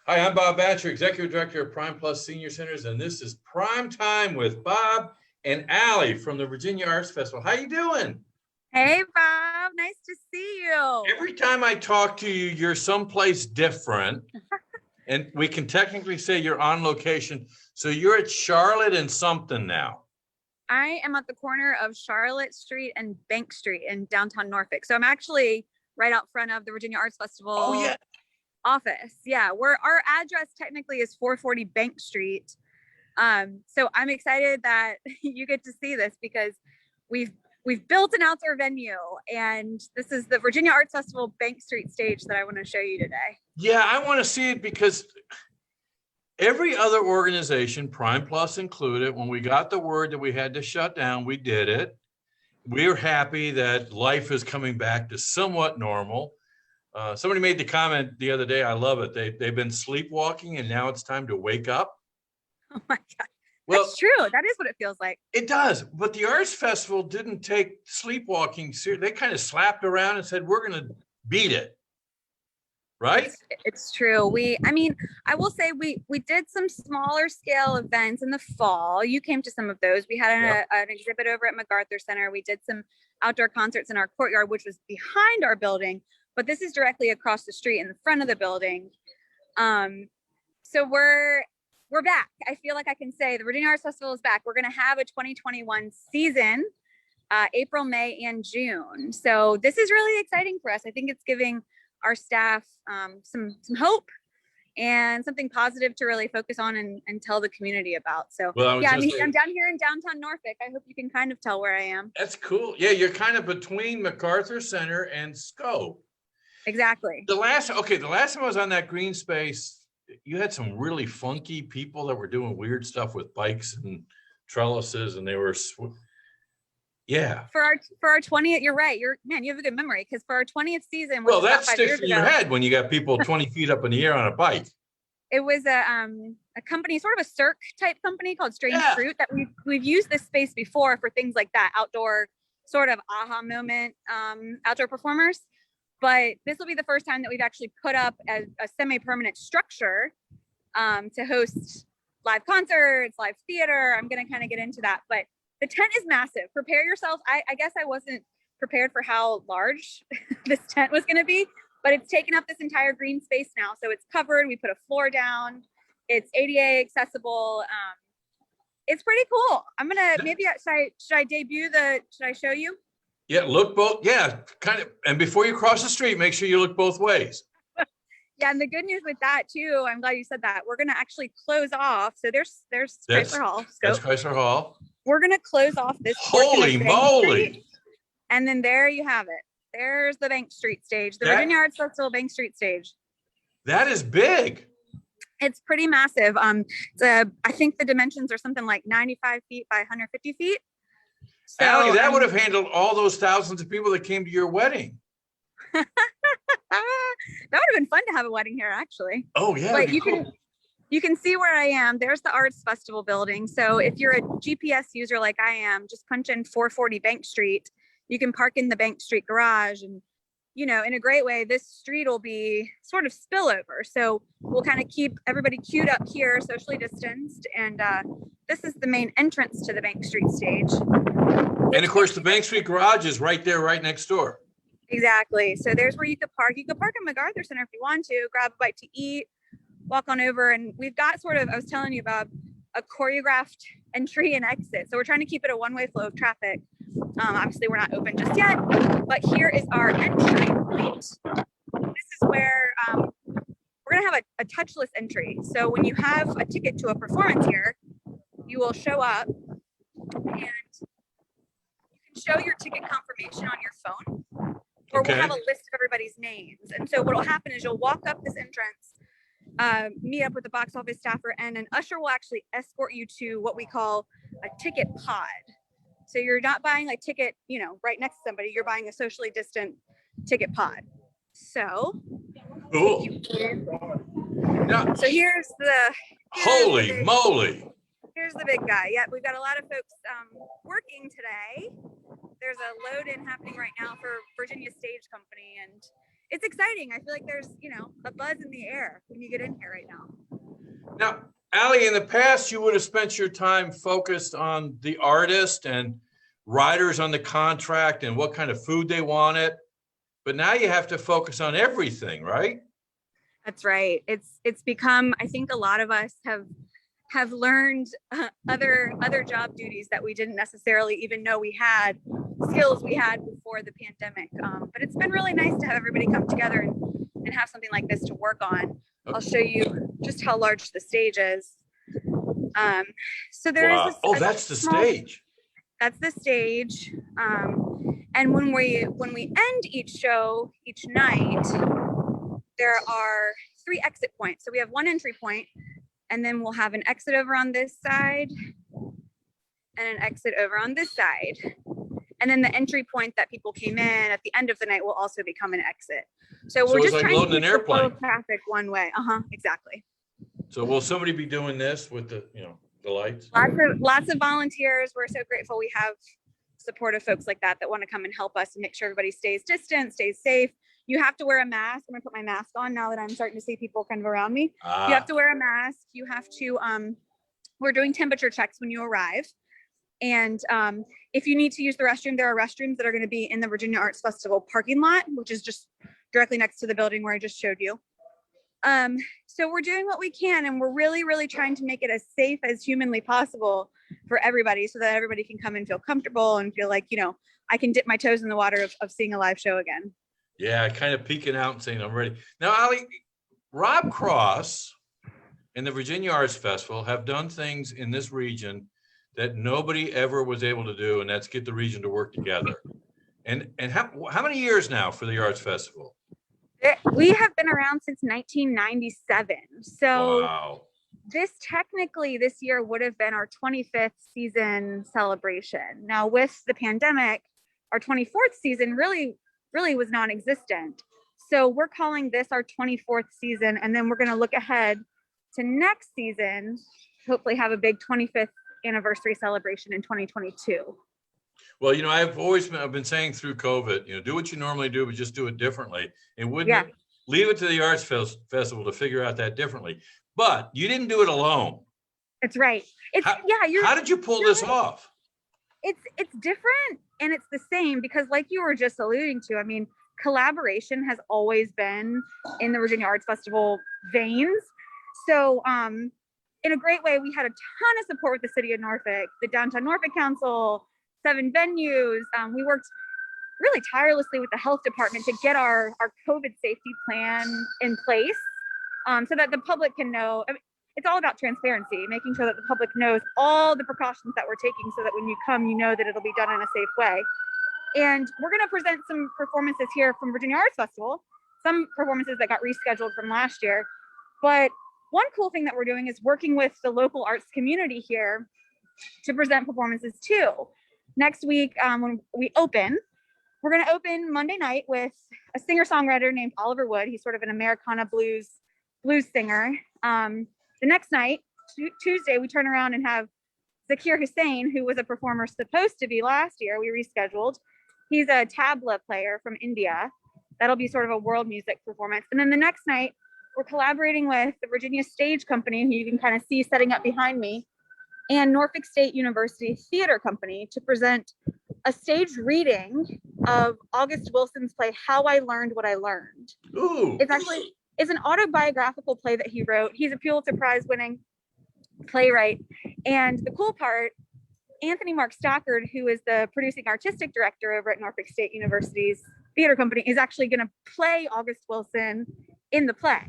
Hi, I'm Bob Batcher, Executive Director of Prime Plus Senior Centers, and this is Prime Time with Bob and Allie from the Virginia Arts Festival. How you doing? Hey, Bob. Nice to see you. Every time I talk to you, you're someplace different, and we can technically say you're on location. So you're at Charlotte and something now. I am at the corner of Charlotte Street and Bank Street in downtown Norfolk. So I'm actually right out front of the Virginia Arts Festival office. Yeah, our address technically is 440 Bank Street. So I'm excited that you get to see this because we've built an outdoor venue, and this is the Virginia Arts Festival Bank Street stage that I want to show you today. Yeah, I want to see it because every other organization, Prime Plus included, when we got the word that we had to shut down, we did it. We're happy that life is coming back to somewhat normal. Somebody made the comment the other day, I love it. They've been sleepwalking and now it's time to wake up. Oh my God. Well, that's true. That is what it feels like. It does. But the Arts Festival didn't take sleepwalking seriously. They kind of slapped around and said, we're going to beat it. Right? It's true. I will say we did some smaller scale events in the fall. You came to some of those. We had an exhibit over at MacArthur Center. We did some outdoor concerts in our courtyard, which was behind our building, but this is directly across the street in the front of the building. So we're back. I feel like I can say the Virginia Arts Festival is back. We're going to have a 2021 season, April, May, and June. So this is really exciting for us. I think it's giving our staff some hope and something positive to really focus on and tell the community about. So I'm down here in downtown Norfolk. I hope you can kind of tell where I am. That's cool. Yeah, you're kind of between MacArthur Center and Scope. Exactly. The last time I was on that green space, you had some really funky people that were doing weird stuff with bikes and trellises, and they were For our 20th, you're right. You have a good memory, because for our 20th season, well, that sticks in your head when you got people 20 feet up in the air on a bike. It was a company, sort of a cirque type company called Strange Fruit, that we've used this space before for things like that, outdoor sort of aha moment, outdoor performers. But this will be the first time that we've actually put up a semi-permanent structure to host live concerts, live theater. I'm going to kind of get into that, but the tent is massive. Prepare yourself. I guess I wasn't prepared for how large this tent was going to be, but it's taken up this entire green space now. So it's covered. We put a floor down. It's ADA accessible. It's pretty cool. I'm going to, maybe, should I show you? Yeah, look both. Yeah, kind of. And before you cross the street, make sure you look both ways. Yeah, and the good news with that too, I'm glad you said that. We're going to actually close off. So there's Chrysler Hall. That's Chrysler Hall. We're going to close off this. Holy moly. And then there you have it. There's the Bank Street stage, the Virginia Arts Festival Bank Street stage. That is big. It's pretty massive. I think the dimensions are something like 95 feet by 150 feet. So, Allie, that would have handled all those thousands of people that came to your wedding. That would have been fun to have a wedding here, actually. Oh yeah. But you can see where I am. There's the Arts Festival building. So if you're a GPS user like I am, just punch in 440 Bank Street. You can park in the Bank Street garage, and in a great way, this street will be sort of spillover. So we'll kind of keep everybody queued up here, socially distanced. And this is the main entrance to the Bank Street stage. And of course, the Bank Street garage is right there, right next door. Exactly. So there's where you could park. You could park in MacArthur Center if you want to, grab a bite to eat, walk on over. And we've got I was telling you about a choreographed entry and exit. So we're trying to keep it a one-way flow of traffic. Obviously we're not open just yet, but here is our entry point. This is where we're gonna have a touchless entry. So when you have a ticket to a performance here, you will show up and you can show your ticket confirmation on your phone, or we'll have a list of everybody's names. And so what will happen is you'll walk up this entrance, meet up with the box office staffer, and an usher will actually escort you to what we call a ticket pod. So you're not buying a ticket, right next to somebody. You're buying a socially distant ticket pod. So, cool. Yeah. So here's holy moly. Here's the big guy. Yeah, we've got a lot of folks working today. There's a load in happening right now for Virginia Stage Company, and it's exciting. I feel like there's, a buzz in the air when you get in here right now. Now, Allie, in the past, you would have spent your time focused on the artist and riders on the contract and what kind of food they wanted. But now you have to focus on everything, right? That's right. It's become, I think a lot of us have learned other job duties that we didn't necessarily even know we had, skills we had before the pandemic. But it's been really nice to have everybody come together and have something like this to work on. I'll show you just how large the stage is. So there is this, oh, that's the stage. That's the stage. And when we end each show each night, there are 3 exit points. So we have 1 entry point, and then we'll have an exit over on this side and an exit over on this side. And then the entry point that people came in at the end of the night will also become an exit. So we're just like trying loading to an keep airplane. the flow of traffic one way. Exactly. So will somebody be doing this with the lights? Lots of volunteers. We're so grateful we have supportive folks like that want to come and help us and make sure everybody stays distant, stays safe. You have to wear a mask. I'm gonna put my mask on now that I'm starting to see people kind of around me. You have to wear a mask. You have to, we're doing temperature checks when you arrive. And if you need to use the restroom, there are restrooms that are gonna be in the Virginia Arts Festival parking lot, which is just directly next to the building where I just showed you. So we're doing what we can, and we're really, really trying to make it as safe as humanly possible for everybody so that everybody can come and feel comfortable and feel like, I can dip my toes in the water of seeing a live show again. Yeah, kind of peeking out and saying, I'm ready. Now, Allie, Rob Cross and the Virginia Arts Festival have done things in this region that nobody ever was able to do, and that's get the region to work together. And how many years now for the Arts Festival? We have been around since 1997. So wow. This year would have been our 25th season celebration. Now with the pandemic, our 24th season really was non-existent. So we're calling this our 24th season, and then we're going to look ahead to next season, hopefully have a big 25th anniversary celebration in 2022. Well, I've been saying through COVID, do what you normally do, but just do it differently. And wouldn't it leave it to the Arts Festival to figure out that differently? But you didn't do it alone. That's right. How did you pull this off? It's different and it's the same because, like you were just alluding to, I mean, collaboration has always been in the Virginia Arts Festival veins. So in a great way, we had a ton of support with the city of Norfolk, the Downtown Norfolk Council, 7 venues. We worked really tirelessly with the health department to get our COVID safety plan in place so that the public can know. I mean, it's all about transparency, making sure that the public knows all the precautions that we're taking so that when you come, you know that it'll be done in a safe way. And we're going to present some performances here from Virginia Arts Festival, some performances that got rescheduled from last year. But one cool thing that we're doing is working with the local arts community here to present performances too. Next week, when we open, we're going to open Monday night with a singer-songwriter named Oliver Wood. He's sort of an Americana blues singer. The next night, Tuesday, we turn around and have Zakir Hussain, who was a performer supposed to be last year. We rescheduled. He's a tabla player from India. That'll be sort of a world music performance. And then the next night, we're collaborating with the Virginia Stage Company, who you can kind of see setting up behind me, and Norfolk State University Theater Company to present a staged reading of August Wilson's play, How I Learned What I Learned. Ooh. It's an autobiographical play that he wrote. He's a Pulitzer Prize winning playwright. And the cool part, Anthony Mark Stockard, who is the producing artistic director over at Norfolk State University's theater company, is actually going to play August Wilson in the play.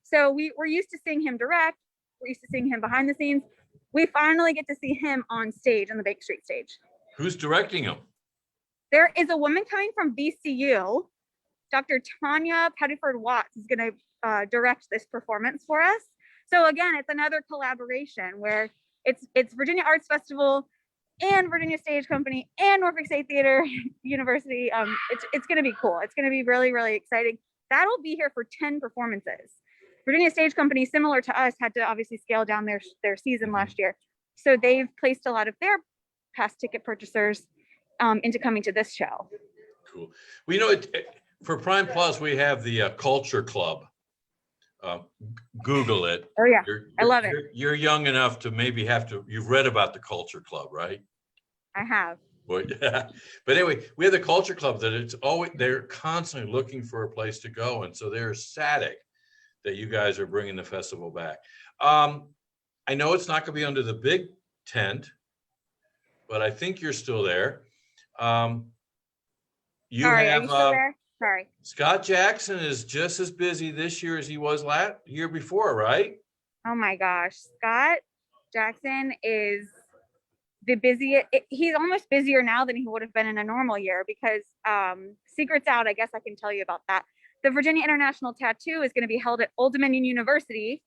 So we're used to seeing him direct. We're used to seeing him behind the scenes. We finally get to see him on stage, on the Bake Street stage. Who's directing him? There is a woman coming from VCU. Dr. Tanya Pettiford Watts is going to direct this performance for us. So again, it's another collaboration where it's Virginia Arts Festival and Virginia Stage Company and Norfolk State Theater University. It's going to be cool. It's going to be really, really exciting. That'll be here for 10 performances. Virginia Stage Company, similar to us, had to obviously scale down their season last year. So they've placed a lot of their past ticket purchasers into coming to this show. Cool. Well, For Prime Plus, we have the Culture Club. Google it. Oh yeah, I love it. You're young enough to maybe you've read about the Culture Club, right? I have. Well, yeah. But anyway, we have the Culture Club that they're constantly looking for a place to go. And so they're ecstatic that you guys are bringing the festival back. I know it's not going to be under the big tent, but I think you're still there. You Sorry, have are you still there? Sorry. Scott Jackson is just as busy this year as he was year before, right? Oh my gosh, Scott Jackson is the busiest. He's almost busier now than he would have been in a normal year because secrets out. I guess I can tell you about that. The Virginia International Tattoo is going to be held at Old Dominion University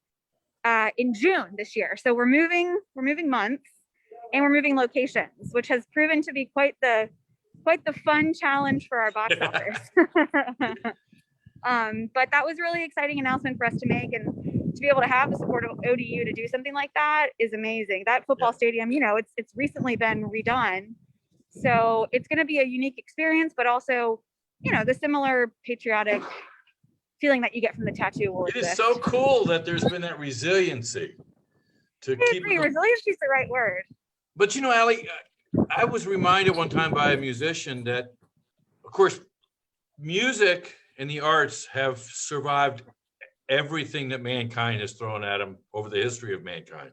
in June this year. So we're moving months and we're moving locations, which has proven to be quite the fun challenge for our box office. But that was really exciting announcement for us to make, and to be able to have the support of ODU to do something like that is amazing. That football stadium, it's recently been redone, so it's going to be a unique experience, but also, the similar patriotic feeling that you get from the tattoo will exist. It is so cool that there's been that resiliency to keep it. Resiliency is the right word. But Allie, I was reminded one time by a musician that, of course, music and the arts have survived everything that mankind has thrown at them over the history of mankind.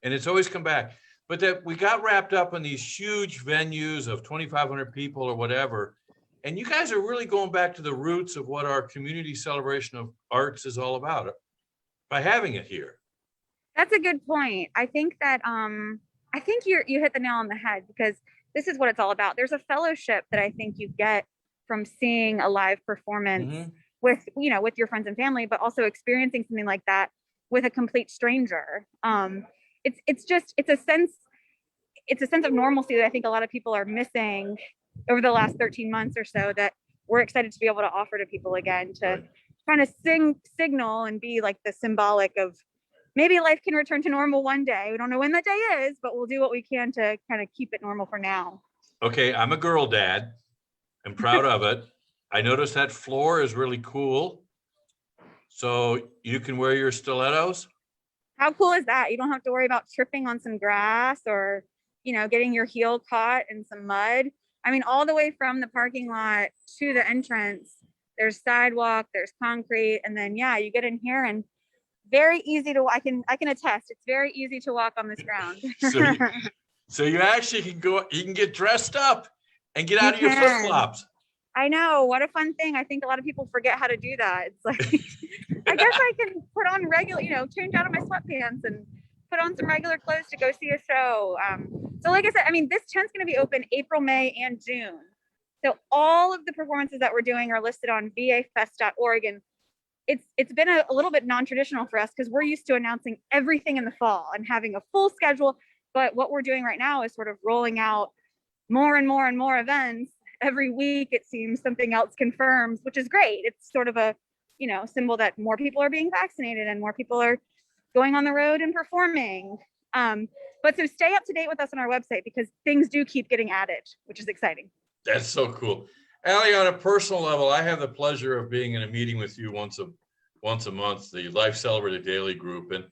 And it's always come back. But that we got wrapped up in these huge venues of 2,500 people or whatever. And you guys are really going back to the roots of what our community celebration of arts is all about by having it here. That's a good point. I think that I think you hit the nail on the head, because this is what it's all about. There's a fellowship that I think you get from seeing a live performance with your friends and family, but also experiencing something like that with a complete stranger. It's a sense of normalcy that I think a lot of people are missing over the last 13 months or so, that we're excited to be able to offer to people again, to kind of signal and be like the symbolic of maybe life can return to normal one day. We don't know when that day is, but we'll do what we can to kind of keep it normal for now. Okay, I'm a girl dad. I'm proud of it. I noticed that floor is really cool. So you can wear your stilettos? How cool is that? You don't have to worry about tripping on some grass or, getting your heel caught in some mud. I mean, all the way from the parking lot to the entrance, there's sidewalk, there's concrete, and then you get in here and very easy to. I can attest. It's very easy to walk on this ground. So you actually can go. You can get dressed up and get out of your flip flops. I know, what a fun thing. I think a lot of people forget how to do that. It's like, I guess I can put on regular, change out of my sweatpants and put on some regular clothes to go see a show. So like I said, this tent's going to be open April, May, and June. So all of the performances that we're doing are listed on vafest.org. And it's been a little bit non-traditional for us, because we're used to announcing everything in the fall and having a full schedule. But what we're doing right now is sort of rolling out more and more and more events. Every week, it seems something else confirms, which is great. It's sort of a, symbol that more people are being vaccinated and more people are going on the road and performing. But so stay up to date with us on our website, because things do keep getting added, which is exciting. That's so cool. Allie, on a personal level, I have the pleasure of being in a meeting with you once a month, the Life Celebrated Daily group. And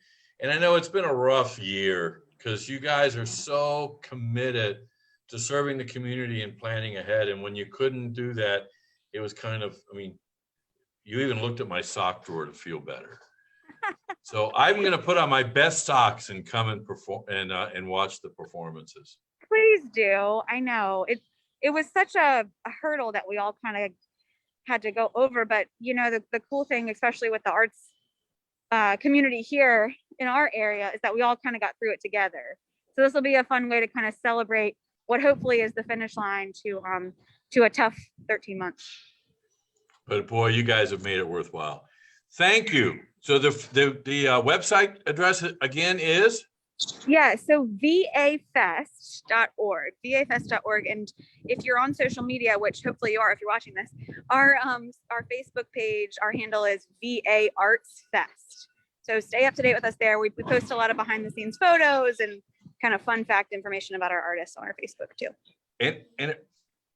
I know it's been a rough year, because you guys are so committed to serving the community and planning ahead. And when you couldn't do that, it was kind of, you even looked at my sock drawer to feel better. So I'm going to put on my best socks and come and perform and watch the performances. Please do. I know it was such a hurdle that we all kind of had to go over. But, the cool thing, especially with the arts community here in our area, is that we all kind of got through it together. So this will be a fun way to kind of celebrate what hopefully is the finish line to a tough 13 months. But boy, you guys have made it worthwhile. Thank you. So the website address again is? Yeah, so vafest.org, vafest.org. And if you're on social media, which hopefully you are if you're watching this, our Facebook page, our handle is VA Arts Fest. So stay up to date with us there. We post a lot of behind the scenes photos and kind of fun fact information about our artists on our Facebook too. And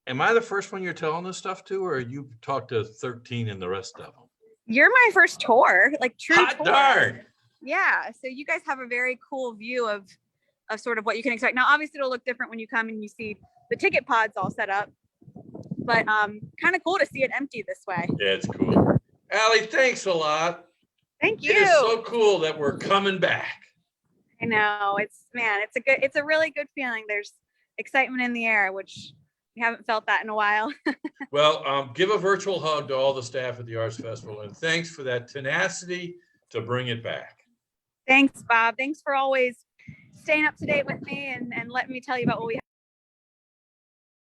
Am I the first one you're telling this stuff to, or you talked to 13 and the rest of them? You're my first tour, like true Hot tour. darn. Yeah. So you guys have a very cool view of sort of what you can expect. Now, obviously it'll look different when you come and you see the ticket pods all set up, but kind of cool to see it empty this way. Yeah, it's cool. Allie, thanks a lot. Thank you. It is so cool that we're coming back. I know, it's a really good feeling. There's excitement in the air, which we haven't felt that in a while. Well, give a virtual hug to all the staff at the Arts Festival, and thanks for that tenacity to bring it back. Thanks, Bob. Thanks for always staying up to date with me and letting me tell you about what we